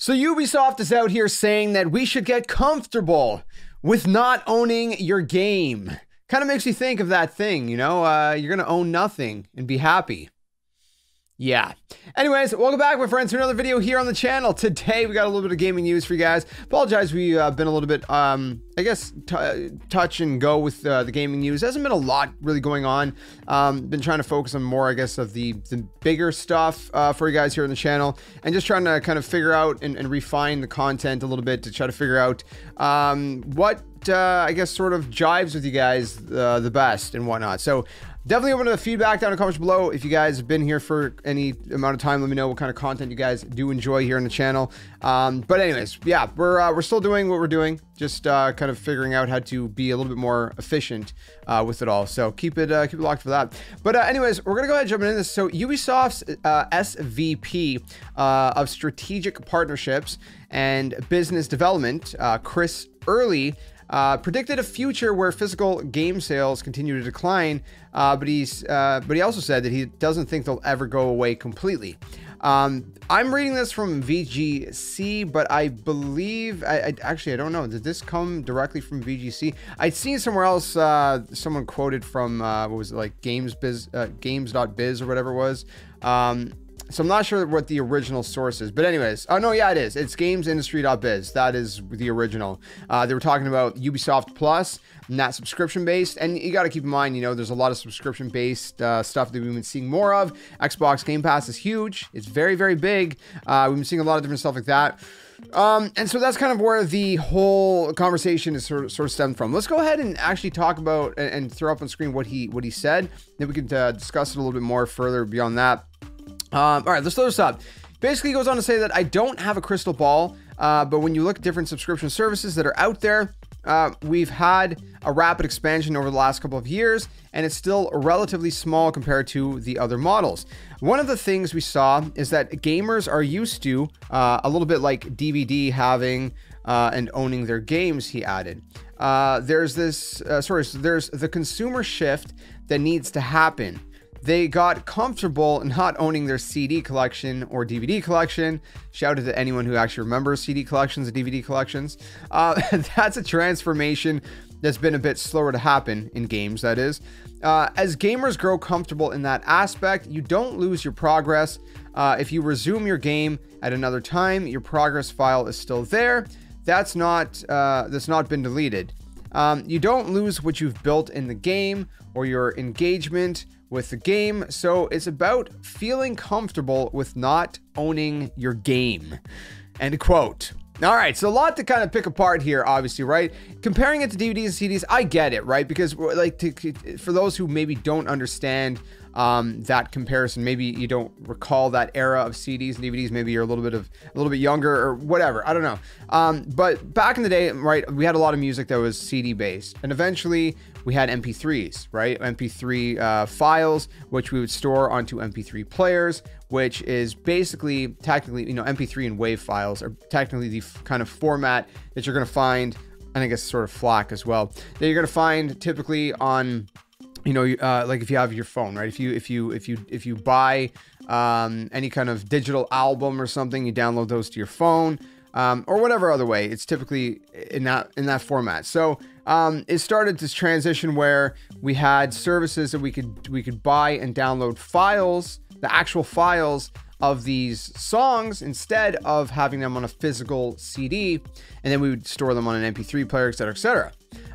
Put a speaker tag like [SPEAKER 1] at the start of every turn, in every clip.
[SPEAKER 1] So Ubisoft is out here saying that we should get comfortable with not owning your game. Kind of makes you think of that thing, you know, you're going to own nothing and be happy. Yeah. Anyways, welcome back, my friends, to another video here on the channel. Today, we got a little bit of gaming news for you guys. Apologize, we've been a little bit, I guess, touch and go with the gaming news. There hasn't been a lot really going on. Been trying to focus on more, I guess, of the bigger stuff for you guys here on the channel. And just trying to kind of figure out and refine the content a little bit to try to figure out what, I guess, sort of jives with you guys the best and whatnot. So, definitely open to the feedback down in the comments below. If you guys have been here for any amount of time, let me know what kind of content you guys do enjoy here on the channel. But anyways, yeah, we're still doing what we're doing, just kind of figuring out how to be a little bit more efficient with it all. So keep it locked for that. But anyways, we're gonna go ahead and jump into this. So Ubisoft's SVP of Strategic Partnerships and Business Development, Chris Early, predicted a future where physical game sales continue to decline, but he also said that he doesn't think they'll ever go away completely. I'm reading this from VGC, but I believe actually I don't know. Did this come directly from VGC? I'd seen somewhere else someone quoted from what was it, like games.biz or whatever it was. So I'm not sure what the original source is, but anyways, oh no, yeah, it is. It's gamesindustry.biz. That is the original. They were talking about Ubisoft Plus, not subscription-based, and you got to keep in mind, you know, there's a lot of subscription-based stuff that we've been seeing more of. Xbox Game Pass is huge. It's very, very big. We've been seeing a lot of different stuff like that. And so that's kind of where the whole conversation is sort of stemmed from. Let's go ahead and actually talk about and throw up on screen what he said. Then we can discuss it a little bit more further beyond that. All right, let's throw this up. Basically, he goes on to say that I don't have a crystal ball, but when you look at different subscription services that are out there, we've had a rapid expansion over the last couple of years, and it's still relatively small compared to the other models. One of the things we saw is that gamers are used to a little bit like DVD having and owning their games, he added. There's this, there's the consumer shift that needs to happen. They got comfortable not owning their CD collection or DVD collection. Shout out to anyone who actually remembers CD collections and DVD collections. That's a transformation that's been a bit slower to happen in games, that is. As gamers grow comfortable in that aspect, you don't lose your progress. If you resume your game at another time, your progress file is still there. That's not been deleted. You don't lose what you've built in the game or your engagement with the game, so it's about feeling comfortable with not owning your game. End quote. All right, so a lot to kind of pick apart here, obviously, right? Comparing it to DVDs and CDs, I get it, right? Because like for those who maybe don't understand that comparison, maybe you don't recall that era of CDs and DVDs, maybe you're a little bit younger or whatever, I don't know. But back in the day, right, we had a lot of music that was CD based, and eventually we had MP3s, right? MP3 files, which we would store onto MP3 players, which is basically technically, you know, MP3 and WAV files are technically the kind of format that you're going to find, and I guess sort of FLAC as well, that you're going to find typically on, you know, like if you have your phone, right? If you buy any kind of digital album or something, you download those to your phone, or whatever other way. It's typically in that format. So it started this transition where we had services that we could buy and download files, the actual files of these songs, instead of having them on a physical CD, and then we would store them on an MP3 player, etc., etc.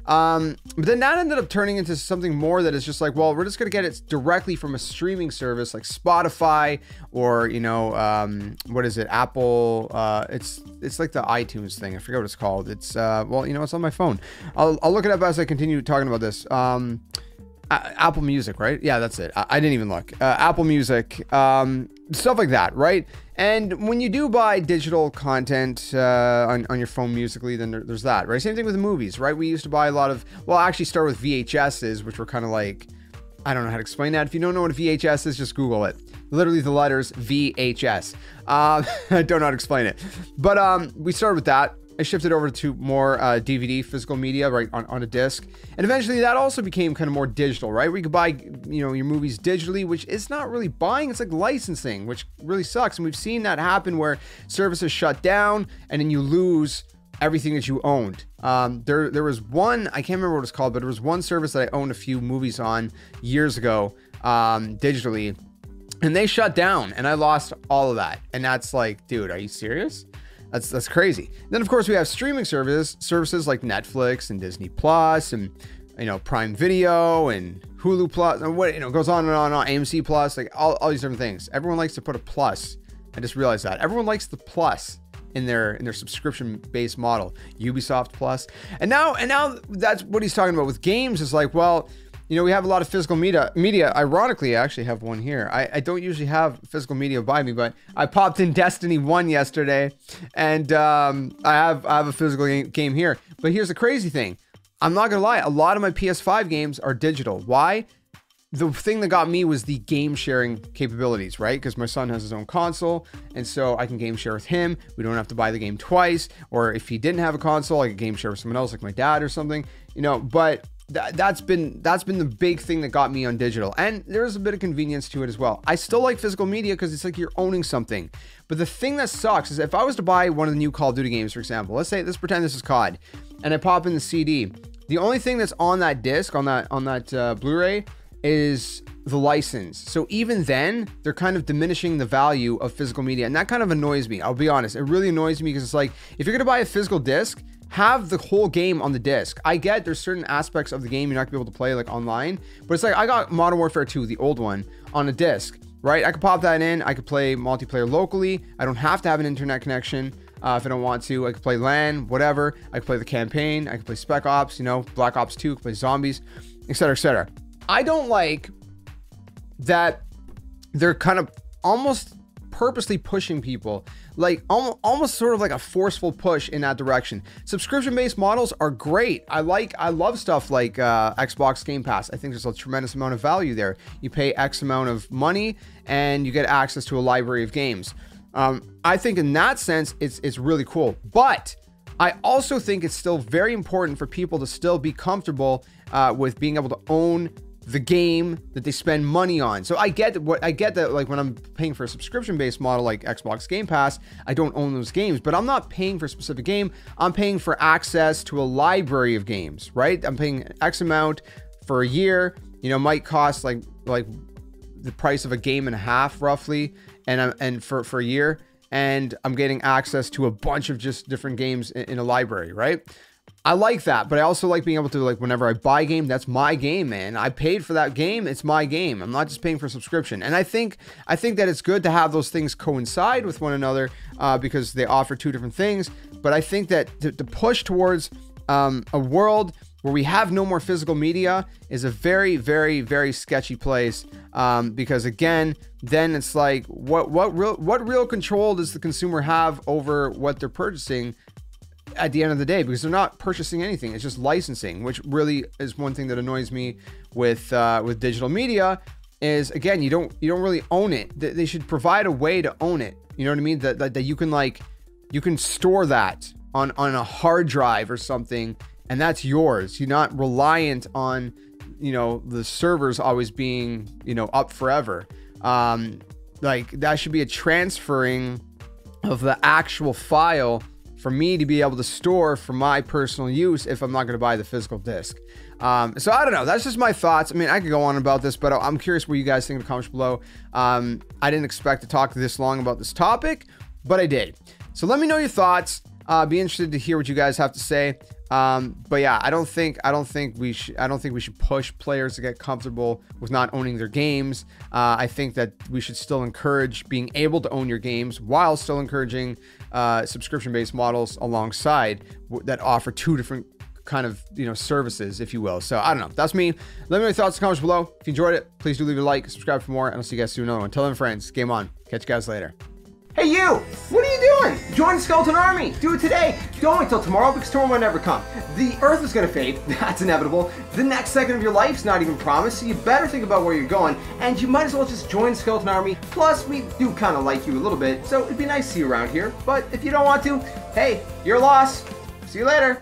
[SPEAKER 1] But then that ended up turning into something more that is just like, well, we're just going to get it directly from a streaming service like Spotify or, you know, what is it? Apple. It's like the iTunes thing. I forget what it's called. It's, well, you know, it's on my phone. I'll look it up as I continue talking about this. Apple Music, right? Yeah, that's it. I didn't even look. Apple Music, stuff like that, right? And when you do buy digital content on your phone musically, then there's that, right? Same thing with the movies, right? We used to buy a lot of, well, actually start with VHSs, which were kind of like, I don't know how to explain that. If you don't know what a VHS is, just Google it. Literally the letters VHS. I don't know how to explain it. But we started with that. I shifted over to more DVD physical media, right, on a disc. And eventually that also became kind of more digital, right? Where you could buy, you know, your movies digitally, which is not really buying, it's like licensing, which really sucks. And we've seen that happen where services shut down and then you lose everything that you owned. There was one, I can't remember what it's called, but there was one service that I owned a few movies on years ago, digitally, and they shut down and I lost all of that. And that's like, dude, are you serious? That's crazy. Then of course we have streaming services like Netflix and Disney Plus and, you know, Prime Video and Hulu Plus and what, you know, goes on and on and on, AMC Plus, like all these different things. Everyone likes to put a plus. I just realized that everyone likes the plus in their subscription based model. Ubisoft Plus. And now that's what he's talking about with games is like, well, you know, we have a lot of physical media. Ironically, I actually have one here. I don't usually have physical media by me, but I popped in Destiny 1 yesterday, and I have a physical game here. But here's the crazy thing. I'm not gonna lie, a lot of my PS5 games are digital. Why? The thing that got me was the game sharing capabilities, right? Because my son has his own console, and so I can game share with him. We don't have to buy the game twice, or if he didn't have a console, I could game share with someone else, like my dad or something, you know. But that's been the big thing that got me on digital, and there's a bit of convenience to it as well. I still like physical media because it's like you're owning something. But the thing that sucks is if I was to buy one of the new Call of Duty games, for example, let's pretend this is COD, and I pop in the CD. The only thing that's on that disc, on that Blu-ray, is the license. So even then, they're kind of diminishing the value of physical media, and that kind of annoys me. I'll be honest, it really annoys me because it's like, if you're gonna buy a physical disc, have the whole game on the disc. I get there's certain aspects of the game you're not gonna be able to play like online, but it's like I got Modern Warfare 2, the old one, on a disc, right? I could pop that in, I could play multiplayer locally. I don't have to have an internet connection if I don't want to. I could play LAN, whatever. I could play the campaign, I could play Spec Ops, you know, Black Ops 2, I could play zombies, etc., etc. I don't like that they're kind of almost purposely pushing people, like almost sort of like a forceful push in that direction. Subscription-based models are great. I love stuff like Xbox Game Pass. I think there's a tremendous amount of value there. You pay X amount of money and you get access to a library of games. I think in that sense, it's really cool. But I also think it's still very important for people to still be comfortable with being able to own the game that they spend money on. So I get that like when I'm paying for a subscription-based model like Xbox Game Pass, I don't own those games, but I'm not paying for a specific game. I'm paying for access to a library of games, right? I'm paying X amount for a year, you know, might cost like the price of a game and a half roughly, and for a year, and I'm getting access to a bunch of just different games in a library, right? I like that, but I also like being able to, like, whenever I buy a game, that's my game, man. I paid for that game. It's my game. I'm not just paying for a subscription. And I think that it's good to have those things coincide with one another because they offer two different things. But I think that to push towards a world where we have no more physical media is a very, very, very sketchy place. Because again, then it's like, what real control does the consumer have over what they're purchasing at the end of the day? Because they're not purchasing anything, it's just licensing, which really is one thing that annoys me with digital media. Is again, you don't really own it. They should provide a way to own it, you know what I mean, that you can store that on a hard drive or something, and that's yours. You're not reliant on, you know, the servers always being, you know, up forever. Like that should be a transferring of the actual file for me to be able to store for my personal use if I'm not going to buy the physical disc. So I don't know. That's just my thoughts. I mean, I could go on about this, but I'm curious what you guys think in the comments below. I didn't expect to talk this long about this topic, but I did. So let me know your thoughts. Be interested to hear what you guys have to say. But yeah, I don't think we should push players to get comfortable with not owning their games. I think that we should still encourage being able to own your games while still encouraging subscription-based models alongside that offer two different kind of, you know, services, if you will. So I don't know. That's me. Let me know your thoughts in the comments below. If you enjoyed it, please do leave a like, subscribe for more, and I'll see you guys soon. Another one. Until then, friends, game on. Catch you guys later. Hey you! What are you doing? Join the Skeleton Army! Do it today! Don't wait till tomorrow because tomorrow might never come. The Earth is gonna fade, that's inevitable. The next second of your life's not even promised, so you better think about where you're going, and you might as well just join the Skeleton Army. Plus, we do kind of like you a little bit, so it'd be nice to see you around here. But if you don't want to, hey, your loss. See you later.